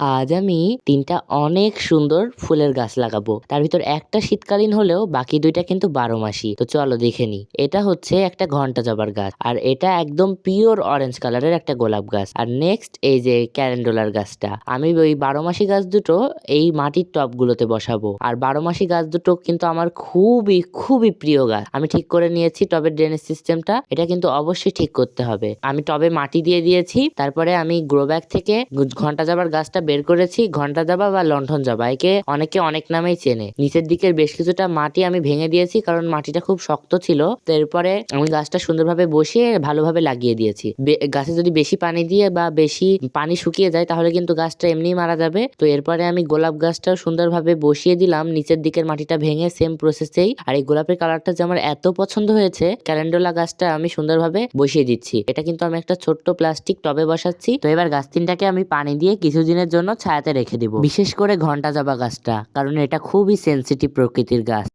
আজ আমি ৩টা অনেক সুন্দর ফুলের গাছ লাগাবো। তার ভিতর একটা শীতকালীন হলেও বাকি ২টা কিন্তু ১২ মাসই। তো চলো দেখে নিই। এটা হচ্ছে একটা ঘন্টা জবার গাছ। আর এটা একদম পিওর অরেঞ্জ কালারের একটা গোলাপ গাছ। আর নেক্সট এই যে ক্যালেন্ডুলার গাছটা। আমি ওই ১২ মাসি গাছ দুটো এই মাটির টবগুলোতে বসাবো। আর ১২ মাসি গাছ দুটো কিন্তু আমার খুবই খুবই প্রিয় গাছ। আমি ঠিক করে নিয়েছি টবের ড্রেনেজ সিস্টেমটা। এটা কিন্তু অবশ্যই ঠিক করতে হবে। আমি টবে মাটি দিয়ে দিয়েছি। তারপরে আমি গ্রো ব্যাগ থেকে ঘন্টা জবার গাছটা বের করেছি। ঘন্টা জবা বা লণ্ঠন জবা, একে অনেকে অনেক নামেই চেনে। নিচের দিকের বেশ কিছুটা মাটি আমি ভেঙে দিয়েছি, কারণ মাটিটা খুব শক্ত ছিল। তো এরপরে আমি গাছটা সুন্দরভাবে বসিয়ে ভালোভাবে লাগিয়ে দিয়েছি। গাছে যদি বেশি পানি দিয়ে বা বেশি পানি শুকিয়ে যায় তাহলে কিন্তু গাছটা এমনিই মারা যাবে। তো এরপরে আমি গোলাপ গাছটাও সুন্দরভাবে বসিয়ে দিলাম নিচের দিকের মাটিটা ভেঙে, সেম প্রসেসেই। আর এই গোলাপের কালারটা যে আমার এত পছন্দ হয়েছে, ক্যালেন্ডুলা গাছটা আমি সুন্দরভাবে বসিয়ে দিচ্ছি। এটা কিন্তু আমি একটা ছোট্ট প্লাস্টিক টবে বসাচ্ছি। তো এবার গাছ তিনটাকে আমি পানি দিয়ে কিছুদিনের জন্য ছায়াতে রেখে দিব, বিশেষ করে ঘন্টা জবা গাছটা, কারণ এটা খুবই সেনসিটিভ প্রকৃতির গাছ।